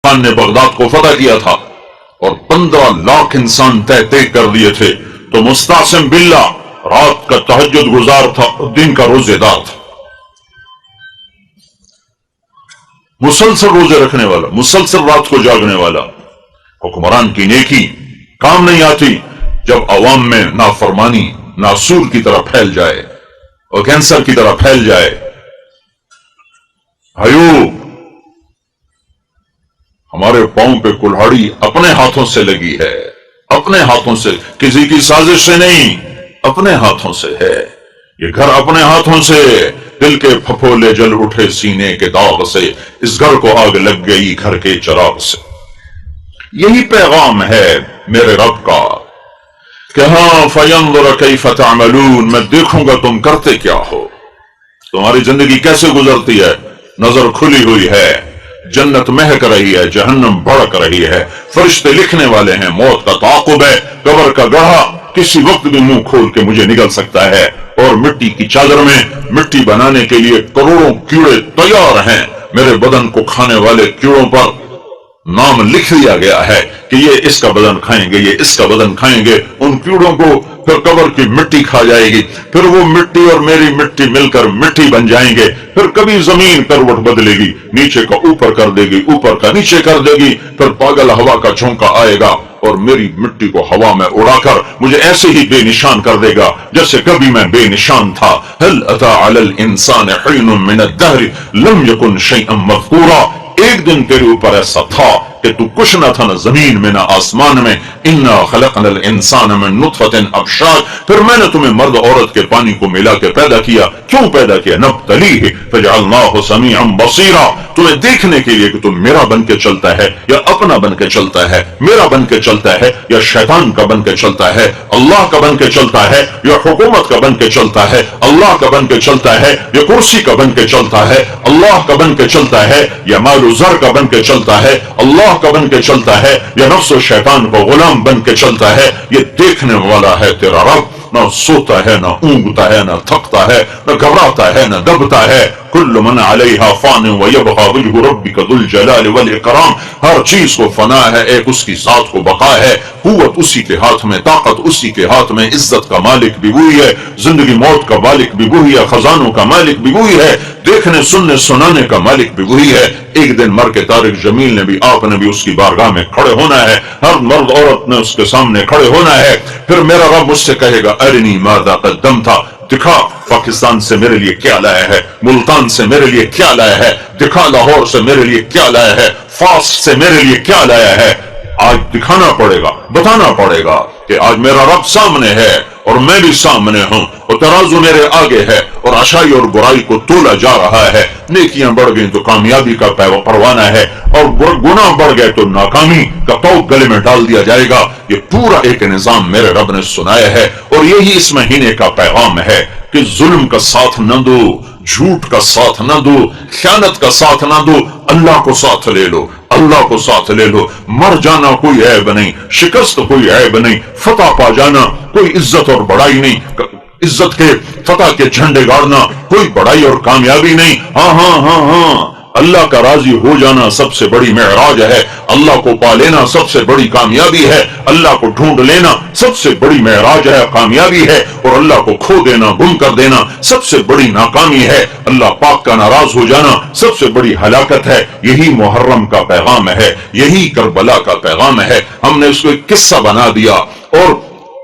खान ने बगदाद को फतह किया था और 15 लाख इंसान तय कर दिए थे, तो मुस्तासिम बिल्ला रात का तहज्जुद गुजार था, दिन का रोजेदार था, मुसलसल रोजे रखने वाला, मुसलसल रात को जागने वाला। हुक्मरान की नेकी काम नहीं आती जब अवाम में नाफरमानी नासूर की तरह फैल जाए और कैंसर की तरह फैल जाए। भाइयों, हमारे पांव पे कुल्हाड़ी अपने हाथों से लगी है, अपने हाथों से, किसी की साजिश से नहीं, अपने हाथों से है। ये घर अपने हाथों से, दिल के फफोले जल उठे सीने के दाग से, इस घर को आग लग गई घर के चिराग से। यही पैगाम है मेरे रब का कि हाँ फयंजुर कैफ तअमलून, मैं देखूंगा तुम करते क्या हो, तुम्हारी जिंदगी कैसे गुजरती है। नजर खुली हुई है, जन्नत महक रही है, जहन्नम भड़क रही है, फरिश्ते लिखने वाले हैं, मौत का ताक़ुब है, कब्र का गढ़ा किसी वक्त भी मुंह खोल के मुझे निकल सकता है, और मिट्टी की चादर में मिट्टी बनाने के लिए करोड़ों कीड़े तैयार हैं। मेरे बदन को खाने वाले कीड़ों पर नाम लिख दिया गया है कि ये इसका बदन खाएंगे, ये इसका बदन खाएंगे। उन कीड़ों को फिर कब्र की मिट्टी खा जाएगी, फिर वो मिट्टी और मेरी मिट्टी मिलकर मिट्टी बन जाएंगे। फिर कभी जमीन करवट बदलेगी, नीचे का ऊपर कर देगी, ऊपर का नीचे कर देगी, फिर पागल हवा का झोंका आएगा और मेरी मिट्टी को हवा में उड़ाकर मुझे ऐसे ही बेनिशान कर देगा जैसे कभी मैं बेनिशान था। हल अता अलल इंसान हिनुम मिन अद-दहर लम यकुन शैअन मज़कूरा, एक दिन तेरे ऊपर ऐसा था कि तू कुछ न था, न जमीन में न आसमान में। इन्ना खलक़नल इंसान मिन नुतफ़तिन अमशाज, फिर मैंने तुम्हें मर्द औरत के पानी को मिला के पैदा किया। क्यों पैदा किया? नब्तलीहि फजअलनाहु समीअन बसीरा, तुम्हें देखने के लिए कि तुम मेरा बन के चलता है या अपना बन के चलता है, मेरा बन के चलता है या शैतान का बन के चलता है, अल्लाह का बन के चलता है या हुकूमत का बन के चलता है, अल्लाह का बन के चलता है या कुर्सी का बन के चलता है, अल्लाह का बन के चलता है या माल ज़र का बन के चलता है, अल्लाह का बन के चलता है या नफ्स और शैतान को गुलाम बन के चलता है। ये देखने वाला है तेरा रब, ना सोता है, ना ऊंघता है, ना थकता है, ना घबराता है, ना दबता है। कुल्लु मन अलैहा फान व यबका वजहु रब्बिका दुल जलाल वल इकराम, हर चीज को फना है, एक उसकी जात को बका है। कुव्वत उसी के हाथ में, ताकत उसी के हाथ में, इज्जत का मालिक भी वही है, जिंदगी मौत का मालिक भी वही है, खजानों का मालिक भी वही है, देखने सुनने सुनाने का मालिक भी वही है। एक दिन मर के तारिक जमील ने भी, आपने भी उसकी बारगाह में खड़े होना है, हर मर्द औरत ने उसके सामने खड़े होना है। फिर मेरा रब मुझसे कहेगा अरिनी माज़ा क़द्दमता, दिखा पाकिस्तान से मेरे लिए क्या लाया है, मुल्तान से मेरे लिए क्या लाया है, दिखा लाहौर से मेरे लिए क्या लाया है, फास से मेरे लिए क्या लाया है। आज दिखाना पड़ेगा, बताना पड़ेगा कि आज मेरा रब सामने है और मैं भी सामने हूं, और तराजू मेरे आगे है और अच्छाई और बुराई को तोला जा रहा है। नेकियां बढ़ गई तो कामयाबी का परवाना है, और गुनाह बढ़ गए तो नाकामी का तौक गले में डाल दिया जाएगा। ये पूरा एक निजाम मेरे रब ने सुनाया है, और यही इस महीने का पैगाम है कि जुल्म का साथ न दो, झूठ का साथ न दो, ख़यानत का साथ न दो, अल्लाह को साथ ले लो, अल्लाह को साथ ले लो। मर जाना कोई ऐब नहीं, शिकस्त कोई ऐब नहीं, फतह पा जाना कोई इज्जत और बड़ाई नहीं, इज्जत के फतह के झंडे गाड़ना कोई बड़ाई और कामयाबी नहीं। हाँ हाँ हाँ हाँ, अल्लाह का राजी हो जाना सबसे बड़ी मेराज है, अल्लाह को पा लेना सबसे बड़ी कामयाबी है, अल्लाह को ढूंढ लेना सबसे बड़ी मेराज है, कामयाबी है, और अल्लाह को खो देना, गुम कर देना सबसे बड़ी नाकामी है। अल्लाह पाक का नाराज हो जाना सबसे बड़ी हलाकत है। यही मुहर्रम का पैगाम है, यही करबला का पैगाम है। हमने उसको एक किस्सा बना दिया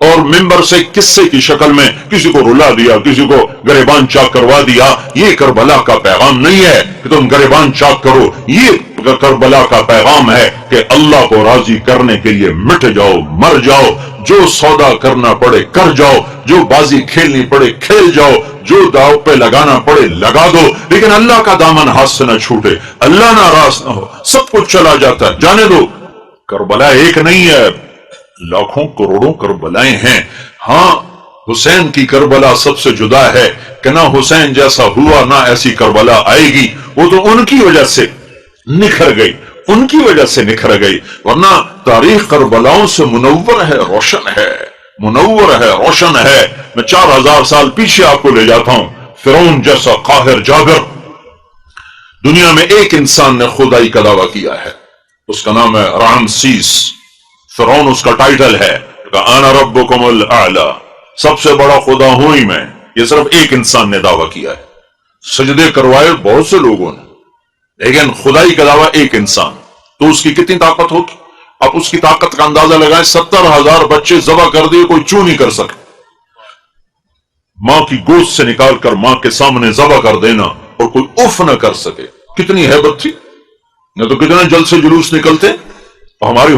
और मिंबर से किस्से की शक्ल में किसी को रुला दिया, किसी को गरेबान चाक करवा दिया। ये करबला का पैगाम नहीं है कि तुम गरेबान चाक करो, ये करबला का पैगाम है कि अल्लाह को राजी करने के लिए मिट जाओ, मर जाओ, जो सौदा करना पड़े कर जाओ, जो बाजी खेलनी पड़े खेल जाओ, जो दाव पे लगाना पड़े लगा दो, लेकिन अल्लाह का दामन हाथ से न छूटे, अल्लाह नाराज न हो। सब कुछ चला जाता है, जाने दो। करबला एक नहीं है, लाखों करोड़ों करबलाएं हैं। हाँ, हुसैन की करबला सबसे जुदा है कि ना हुसैन जैसा हुआ, ना ऐसी करबला आएगी। वो तो उनकी वजह से निखर गई, उनकी वजह से निखर गई, वरना तारीख करबलाओं से मुनव्वर है, रोशन है, मुनव्वर है, रोशन है। मैं 4000 साल पीछे आपको ले जाता हूं। फिरौन जैसा काहिर जाबिर, दुनिया में एक इंसान ने खुदाई का दावा किया है, اس کا نام ہے رامسیس، فرعون اس کا ٹائٹل ہے، انا ربکم الاعلی، سب سے بڑا خدا ہوں ہی میں۔ یہ صرف ایک انسان نے دعویٰ کیا ہے، سجدے کروائے بہت سے لوگوں نے، لیکن خدائی کا دعویٰ ایک انسان، تو اس کی کتنی طاقت ہوگی؟ اب اس کی طاقت کا اندازہ لگائیں، 70,000 بچے ذبح کر دیے، کوئی چو نہیں کر سکے۔ ماں کی گوشت سے نکال کر ماں کے سامنے ذبح کر دینا اور کوئی اف نہ کر سکے، کتنی ہیبت تھی؟ نہ تو کتنے جلد سے جلوس نکلتے۔ ہماری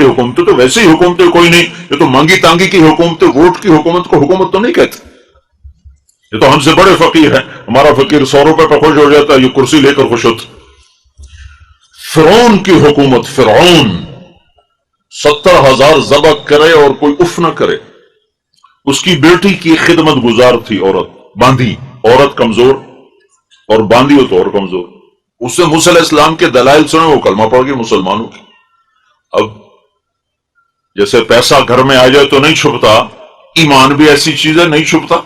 حکومتیں تو ویسے ہی حکومتیں کوئی نہیں، یہ تو مانگی تانگی کی حکومتیں، ووٹ کی حکومت کو حکومت تو نہیں کہتے۔ یہ تو ہم سے بڑے فقیر ہیں، ہمارا فقیر 100 روپے پہ خوش ہو جاتا ہے، یہ کرسی لے کر خوش ہوتا۔ فرعون کی حکومت، فرعون 70,000 ذبح کرے اور کوئی اف نہ کرے۔ اس کی بیٹی کی خدمت گزار تھی عورت، باندھی، عورت کمزور اور باندھی ہو تو اور کمزور۔ اس سے موسیٰ علیہ السلام کے دلائل سنے، وہ کلمہ پڑھ گئی مسلمانوں کی۔ اب جیسے پیسہ گھر میں آ جائے تو نہیں چھپتا، ایمان بھی ایسی چیز ہے، نہیں چھپتا،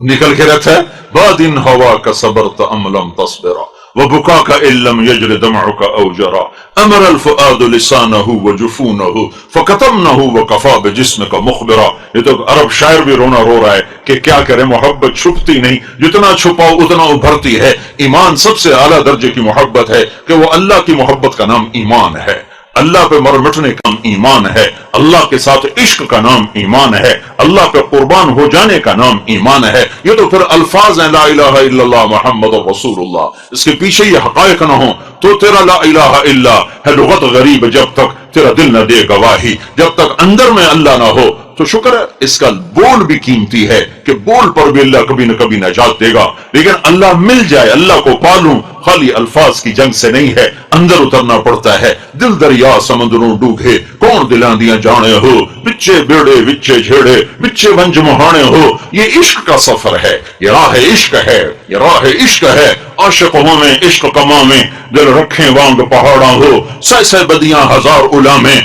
نکل کے رہتا ہے۔ بادن ہوا کا صبرت ام لم تصبرا وبكاك ان لم يجر دمعك او جرا امر الفؤاد لسانه وجفونه فكتمنه وكفى بجسمك مخبرا۔ یہ تو عرب شاعر بھی رونا رو رہا ہے کہ کیا کرے، محبت چھپتی نہیں، جتنا چھپاؤ اتنا ابھرتی ہے۔ ایمان سب سے اعلیٰ درجے کی محبت ہے کہ وہ اللہ کی محبت کا نام ایمان ہے، اللہ پہ مر مٹنے کا نام ایمان ہے، اللہ کے ساتھ عشق کا نام ایمان ہے، اللہ پہ قربان ہو جانے کا نام ایمان ہے۔ یہ تو پھر الفاظ ہیں، لا الہ الا اللہ محمد رسول اللہ، اس کے پیچھے یہ حقائق نہ ہوں تو تیرا لا الہ الا ہے لغت غریب، جب تک تیرا دل نہ دے گواہی، جب تک اندر میں اللہ نہ ہو تو شکر ہے اس کا بول بھی قیمتی ہے کہ بول پر بھی اللہ کبھی نہ کبھی نجات دے گا، لیکن اللہ مل جائے، اللہ کو پالوں، خالی الفاظ کی جنگ سے نہیں ہے، اندر اترنا پڑتا ہے۔ دل دریا سمندروں ڈوبے کون دلاں دیاں جانے ہو، بچے بیڑے بچے جھیڑے بچے ونج مہانے ہو۔ یہ عشق کا سفر ہے، یہ راہ عشق ہے، یہ راہ عشق ہے۔ عاشق ہوں میں عشق کما میں دل رکھیں وانگ پہاڑاں ہو، سہ بدیاں ہزار علامیں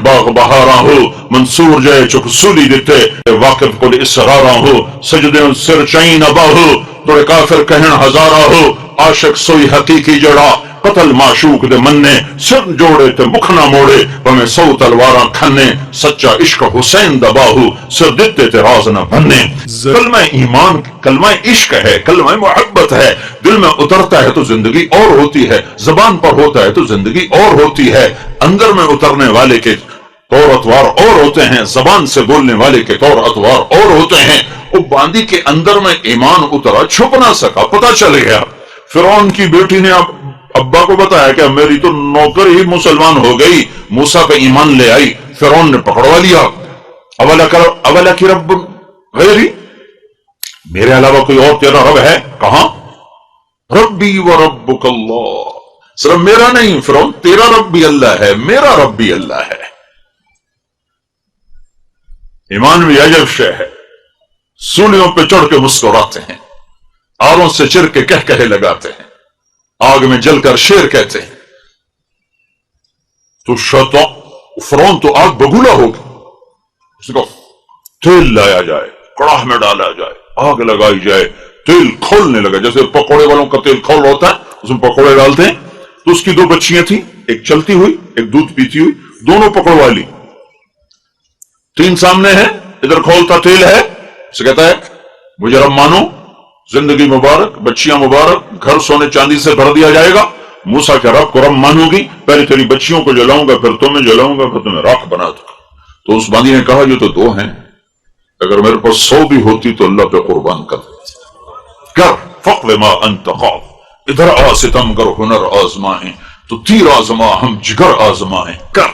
باغ بہاراں ہو، منصور جائے چک سولی دیتے واقف کو اسراراں ہو، سجدے سر چین ابا ہو توڑے کافر کہن ہزارہ ہو، عاشق سوئی حقیقی جڑا قتل معشوق دے مننے، سر جوڑے تے مکھ نہ موڑے ہمیں 100 تلواراں کھنے، سچا عشق حسین دباہو سر دیتے تے راز نہ بننے۔ کلمہ ایمان، کلمہ عشق ہے، کلمہ محبت ہے، دل میں اترتا ہے تو زندگی اور ہوتی ہے، زبان پر ہوتا ہے تو زندگی اور ہوتی ہے۔ اندر میں اترنے والے کے طور اطوار اور ہوتے ہیں، زبان سے بولنے والے کے طور اطوار اور ہوتے ہیں۔ وہ باندی کے اندر میں ایمان اترا، چھپ نہ سکا، پتہ چل گیا۔ فرعون کی بیٹی نے ابا کو بتایا کہ میری تو نوکر ہی مسلمان ہو گئی، موسیٰ پہ ایمان لے آئی، فرعون نے پکڑوا لیا۔ اولا کی رب غیری، میرے علاوہ کوئی اور تیرا رب ہے؟ کہاں؟ ربی و ربک اللہ، صرف میرا نہیں فرعون، تیرا رب بھی اللہ ہے، میرا رب بھی اللہ ہے۔ ایمان بھی عجب شے ہے، سولیوں پہ چڑھ کے مسکراتے ہیں، آروں سے چر کے کہے لگاتے ہیں، آگ میں جل کر شیر کہتے ہیں۔ تو فرعون تو آگ بگولا ہوگی، اس کو تیل لایا جائے، کڑاہ میں ڈالا جائے، آگ لگائی جائے، تیل کھولنے لگا، جیسے پکوڑے والوں کا تیل کھول ہوتا ہے، اس میں پکوڑے ڈالتے ہیں۔ تو اس کی 2 بچیاں تھیں، ایک چلتی ہوئی ایک دودھ پیتی ہوئی، دونوں پکڑوا لی۔ 3 سامنے ہیں، ادھر کھولتا تیل ہے، اسے کہتا ہے مجھے رب مانو، زندگی مبارک، بچیاں مبارک، گھر سونے چاندی سے بھر دیا جائے گا۔ موسیٰ کے رب کو رب مانو گی، پہلے تیری بچیوں کو جلاؤں گا، پھر تمہیں جلاؤں گا، پھر تمہیں راکھ بنا دوں گا۔ تو اس باندی نے کہا یہ تو 2 ہیں، اگر میرے پاس 100 بھی ہوتی تو اللہ پہ قربان کر کر فقر ما انت خاف، ادھر آ ستم کر ہنر آزمائیں تو تیر آزما ہم جگر آزمائیں کر۔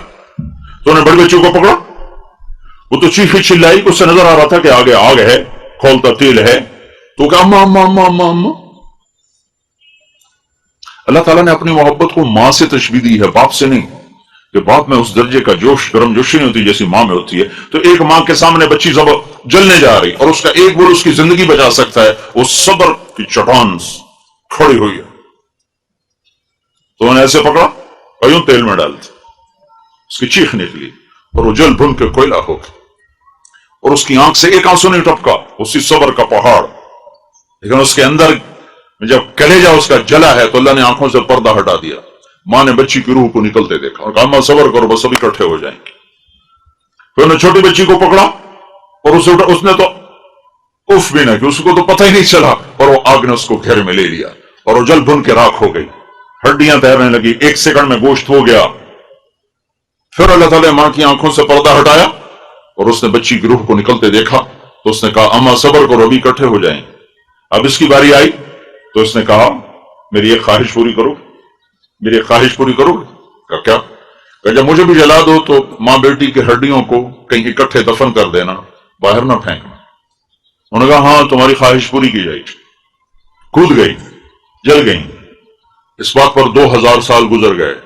تو انہیں بڑے بچوں کو پکڑا، وہ تو چیخی چلائی، اس سے نظر آ رہا تھا کہ آگے آگ ہے، کھولتا تیل ہے، تو کہ اما اما اما اما اما۔ اللہ تعالیٰ نے اپنی محبت کو ماں سے تشبیہ دی ہے، باپ سے نہیں، کہ باپ میں اس درجے کا جوش گرم جوشی نہیں ہوتی جیسی ماں میں ہوتی ہے۔ تو ایک ماں کے سامنے بچی جلنے جا رہی اور اس کا ایک بول اس کی زندگی بچا سکتا ہے، وہ صبر کی چٹان کھڑی ہوئی ہے، تو انہیں ایسے پکڑا اور یوں تیل میں ڈال دی، اس کی چیخ نکلی اور وہ جل بھن کے کوئلہ ہو گئی، اور اس کی آنکھ سے ایک آنسو نہیں ٹپکا، اسی صبر کا پہاڑ، لیکن اس کے اندر جب کلیجہ اس کا جلا ہے تو اللہ نے آنکھوں سے پردہ ہٹا دیا۔ मां ने बच्ची की रूह को निकलते देखा और कहा अम्मा सब्र करो, बस सब इकट्ठे हो जाएंगे। फिर उन्होंने छोटी बच्ची को पकड़ा और उसे उठा, उसने तो उफ भी ना कि उसको तो पता ही नहीं चला, और वो आग ने उसको घेरे में ले लिया और वो जल भुन के राख हो गई, हड्डियां तैरने लगी, 1 सेकंड में गोश्त हो गया। फिर अल्लाह ताला मां की आंखों से पर्दा हटाया और उसने बच्ची की रूह को निकलते देखा तो उसने कहा अम्मा सब्र करो, अभी इकट्ठे हो जाएंगे। अब इसकी बारी आई तो उसने कहा मेरी एक ख्वाहिश पूरी करो, मेरी एक ख्वाहिश पूरी करोगे? कहा क्या? कहा जब मुझे भी जला दो तो मां बेटी की हड्डियों को कहीं इकट्ठे दफन कर देना, बाहर ना फेंकना। उन्होंने कहा हाँ तुम्हारी ख्वाहिश पूरी की जाएगी। कूद गई, जल गई। इस बात पर 2000 साल गुजर गए।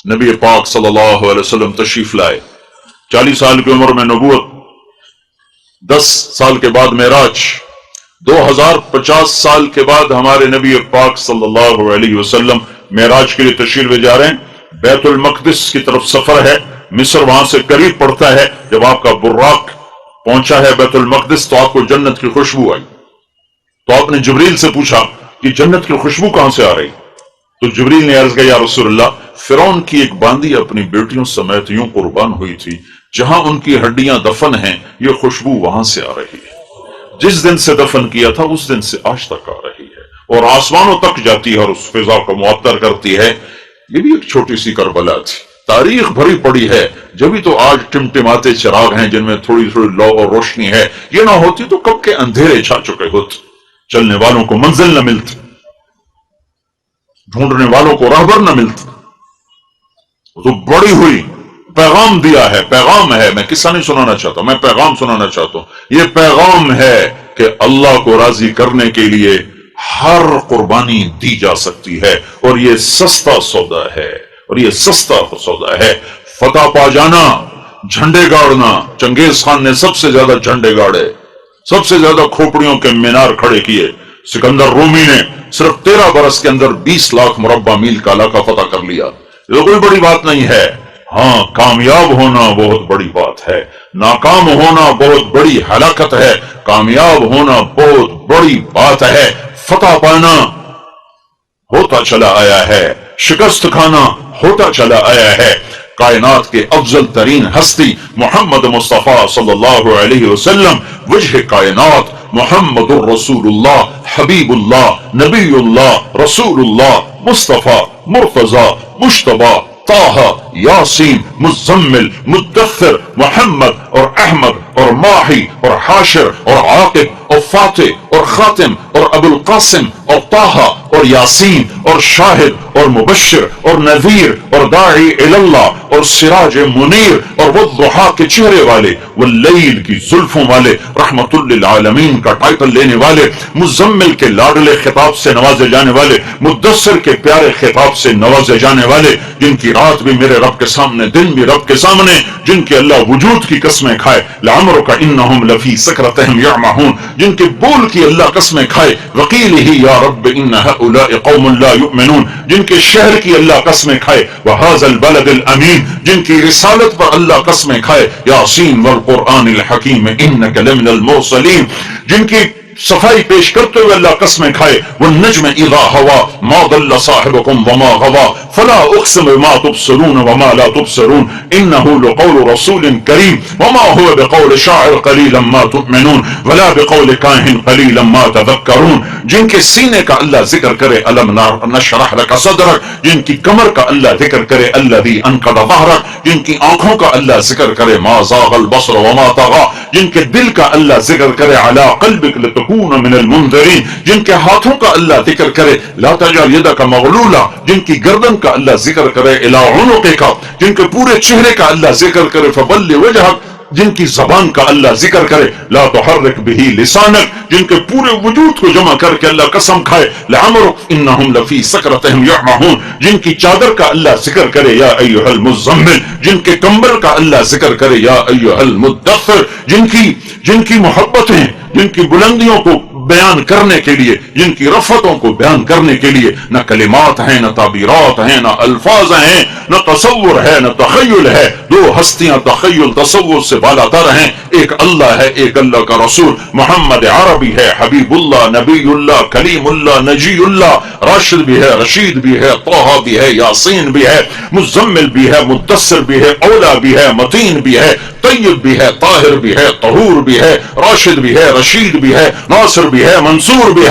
नबी पाक सल्लल्लाहु अलैहि वसल्लम तशरीफ लाए, 40 साल की उम्र में नबूवत, 10 साल के बाद मेराज, 2050 साल के बाद हमारे नबी पाक सल्लल्लाहु अलैहि वसल्लम मेराज के लिए तशरीफ ले जा रहे हैं। बैतुल मक़दिस की तरफ सफर है, मिस्र वहां से करीब पड़ता है। जब आपका बुर्राक पहुंचा है बैतुल मक़दिस तो आपको जन्नत की खुशबू आई। तो आपने जिब्रील से पूछा कि जन्नत की खुशबू कहां से आ रही? तो जिब्रील ने अर्ज किया या रसूलल्लाह, फिरौन की एक बांदी अपनी बेटियों समेत यूं कुर्बान हुई थी, जहां उनकी हड्डियां दफन हैं, ये खुशबू वहां से आ रही है। जिस दिन से दफन किया था उस दिन से आज तक आ रही है और आसमानों तक जाती है और उस फिजा को मुअत्तर करती है। ये भी एक छोटी सी करबला थी, तारीख भरी पड़ी है, जब भी तो आज टिमटिमाते चिराग हैं जिनमें थोड़ी थोड़ी लौ और रोशनी है। ये ना होती तो कब के अंधेरे छा चुके होते, चलने वालों को मंजिल न मिलती, ढूंढने वालों को राहबर न मिलती। तो बड़ी हुई, पैगाम दिया है, पैगाम है। मैं किस्सा नहीं सुनाना चाहता, मैं पैगाम सुनाना चाहता हूं। यह पैगाम है कि अल्लाह को राजी करने के लिए हर कुर्बानी दी जा सकती है और यह सस्ता सौदा है, और यह सस्ता सौदा है। फतह पा जाना, झंडे गाड़ना, चंगेज खान ने सबसे ज्यादा झंडे गाड़े, सबसे ज्यादा खोपड़ियों के मीनार खड़े किए। सिकंदर रूमी ने सिर्फ 13 बरस के अंदर 20 लाख मुरब्बा मील का इलाका फतह कर लिया। ये कोई बड़ी बात नहीं है। हाँ, कामयाब होना बहुत बड़ी बात है, नाकाम होना बहुत बड़ी हलाकत है, कामयाब होना बहुत बड़ी बात है। फतह पाना होता चला आया है, शिकस्त खाना होता चला आया है। कायनात के अफजल तरीन हस्ती मोहम्मद मुस्तफा सल्लल्लाहु अलैहि वसल्लम, वजह कायनात मोहम्मदुर रसूलुल्लाह, हबीबुल्लाह, नबीउल्लाह, रसूलुल्लाह, मुस्तफा, मुर्तजा, मुश्तबा, ताहा, यासीन, मुज़म्मिल, मुद्दस्सिर, मोहम्मद और अहमद और माही और हाशिर और आकिब और फातिह और खातिम और अबुल कासिम और ताहा और यासीन और शाहिद और मुबश्शिर और नज़ीर और दाई इलल्लाह और सिराज मुनीर और वद्दुहा के चेहरे वाले, वल्लैल की जुल्फों वाले, रहमतुल लिल आलमीन का टाइटल लेने वाले, मुज़म्मिल के लाडले खिताब से नवाजे जाने वाले, मुद्दस्सिर के प्यारे खिताब से नवाजे जाने वाले, जिनकी रात भी मेरे रब के सामने, दिन भी रब के सामने, जिनके अल्लाह वजूद की कसमें खाए, लअमरुका इन्नहुम लफी सकरतिहिम यअमहून, जिनके बोल की अल्लाह कसमें खाए, वकीलिही या रब इन्न हाउलाइ कौमुन ला युमिनून, जिनके शहर की अल्लाह कसमें खाए, वहाज़ल बलदिल अमीन, जिनकी रिसालत पर अल्लाह कसमें खाए, यासीन वल कुरआनिल हकीम इन्नका लमिनल मुरसलीन, जिनकी सफाई पेश करते हुए अल्लाह कसमें खाए, वन्नज्म इज़ा हवा मा दल्ल साहिबुकुम वमा गवा फला उक़सिमु बिमा तुबसिरून वमा ला तुबसिरून इन्नहु लक़ौलु रसूलिन करीम वमा हुवा बिक़ौलि शाइर क़लीलन मा तु'मिनून वला बिक़ौलि काहिन क़लीलन मा तज़क्करून, जिनके सीने का अल्लाह जिक्र करे अलम नशरह लक सदरक, जिनकी कमर का अल्लाह जिक्र करे अल्लज़ी अनक़द ज़हरक, जिनकी आंखों का अल्लाह जिक्र करे मा ज़ाग़ल बसर वमा तग़ा, जिनके दिल का अल्लाह जिक्र करे अला क़ल्बिक लितकून मिनल मुनज़िरीन, जिनके हाथों का अल्लाह जिक्र करे ला तजअल यदक मग़लूला, जिनकी गर्दन का अल्लाह जिक्र करे इला उनुक़िका, जिनके पूरे चेहरे का अल्लाह जिक्र करे फबल्लि वजहक, जिनकी जबान का अल्लाह जिक्र करे ला तुहर्रिक बिही लिसानक, जिनके पूरे वजूद को जमा करके अल्लाह कसम खाए लअमरुक इन्नहुम लफी सकरतिहिम यअमहून, जिनकी चादर का अल्लाह जिक्र करे या अय्युहल मुज़म्मिल, जिनके कंबल का अल्लाह जिक्र करे या अय्युहल मुद्दस्सिर, जिनकी मोहब्बतें, जिनकी बुलंदियों को बयान करने के लिए, जिनकी रफ़तों को बयान करने के लिए न कलिमात हैं, न ताबीरात हैं, न अल्फाज हैं, نہ تصور ہے نہ تخیل ہے. دو ہستیاں تخیل تصور سے بالاتر ہیں. ایک اللہ ہے، ایک اللہ کا رسول محمد عربی ہے، حبیب اللہ، نبی اللہ، کلیم اللہ، نجی اللہ، راشد بھی ہے، رشید بھی ہے، طہ بھی ہے، یاسین بھی ہے، مزمل بھی ہے، مدثر بھی ہے، اولا بھی ہے، متین بھی ہے، طیب بھی ہے، طاہر بھی ہے، طہور بھی ہے، راشد بھی ہے، رشید بھی ہے، ناصر بھی ہے، منصور بھی ہے.